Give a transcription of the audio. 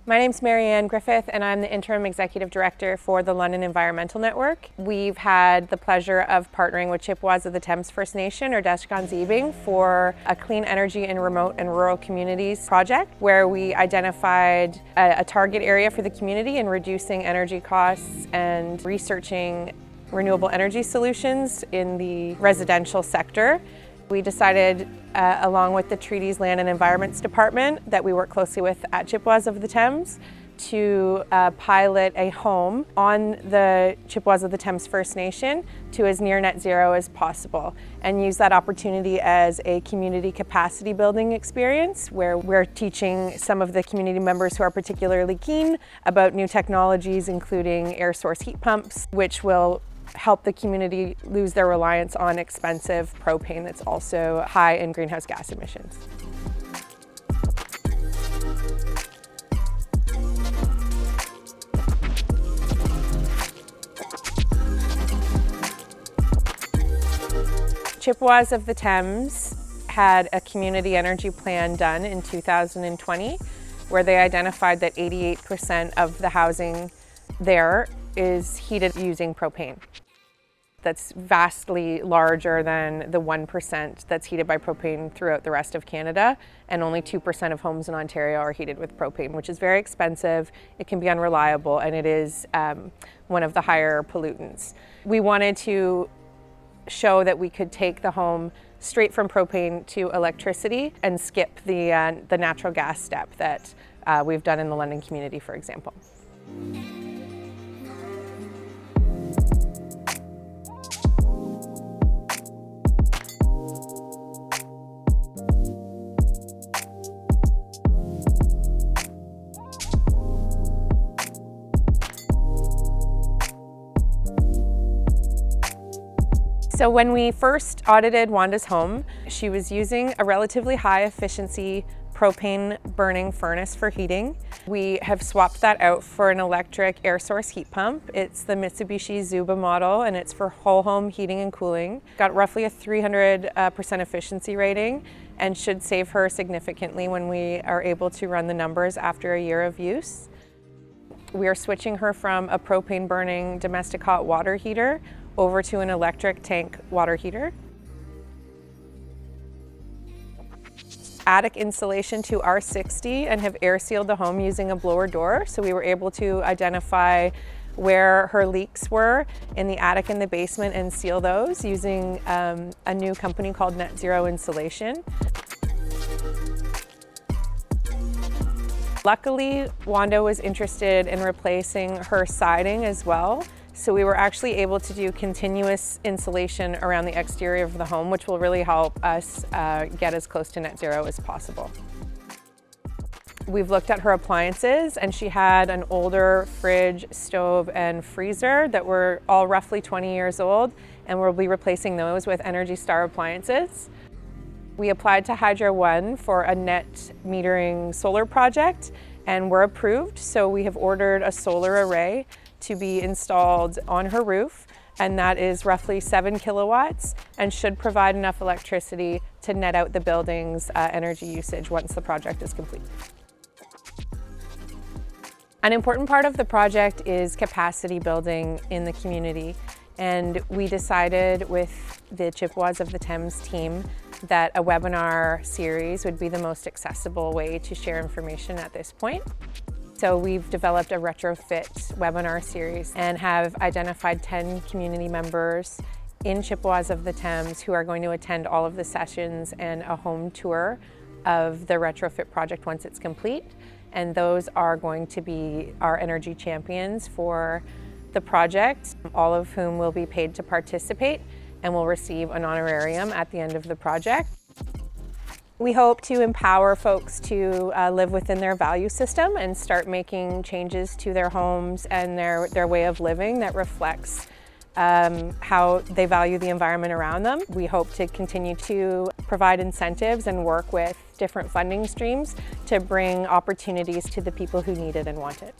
My name's Marianne Griffith and I'm the Interim Executive Director for the London Environmental Network. We've had the pleasure of partnering with Chippewas of the Thames First Nation, or Deshganzibing, for a clean energy in remote and rural communities project where we identified a target area for the community in reducing energy costs and researching renewable energy solutions in the residential sector. We decided, along with the Treaties Land and Environments Department that we work closely with at Chippewas of the Thames, to pilot a home on the Chippewas of the Thames First Nation to as near net zero as possible, and use that opportunity as a community capacity building experience where we're teaching some of the community members who are particularly keen about new technologies, including air source heat pumps, which will help the community lose their reliance on expensive propane that's also high in greenhouse gas emissions. Chippewas of the Thames had a community energy plan done in 2020 where they identified that 88% of the housing there is heated using propane. That's vastly larger than the 1% that's heated by propane throughout the rest of Canada, and only 2% of homes in Ontario are heated with propane, which is very expensive, it can be unreliable, and it is one of the higher pollutants. We wanted to show that we could take the home straight from propane to electricity and skip the natural gas step that we've done in the London community, for example. So when we first audited Wanda's home, she was using a relatively high efficiency propane burning furnace for heating. We have swapped that out for an electric air source heat pump. It's the Mitsubishi Zuba model, and it's for whole home heating and cooling. Got roughly a 300% efficiency rating and should save her significantly when we are able to run the numbers after a year of use. We are switching her from a propane burning domestic hot water heater over to an electric tank water heater. Attic insulation to R60 and have air sealed the home using a blower door. So we were able to identify where her leaks were in the attic and the basement and seal those using a new company called Net Zero Insulation. Luckily, Wanda was interested in replacing her siding as well. So we were actually able to do continuous insulation around the exterior of the home, which will really help us get as close to net zero as possible. We've looked at her appliances, and she had an older fridge, stove, and freezer that were all roughly 20 years old, and we'll be replacing those with Energy Star appliances. We applied to Hydro One for a net metering solar project, and we're approved, so we have ordered a solar array to be installed on her roof, and that is roughly 7 kilowatts and should provide enough electricity to net out the building's energy usage once the project is complete. An important part of the project is capacity building in the community, and we decided with the Chippewas of the Thames team that a webinar series would be the most accessible way to share information at this point. So we've developed a retrofit webinar series and have identified 10 community members in Chippewas of the Thames who are going to attend all of the sessions and a home tour of the retrofit project once it's complete. And those are going to be our energy champions for the project, all of whom will be paid to participate and will receive an honorarium at the end of the project. We hope to empower folks to live within their value system and start making changes to their homes and their way of living that reflects how they value the environment around them. We hope to continue to provide incentives and work with different funding streams to bring opportunities to the people who need it and want it.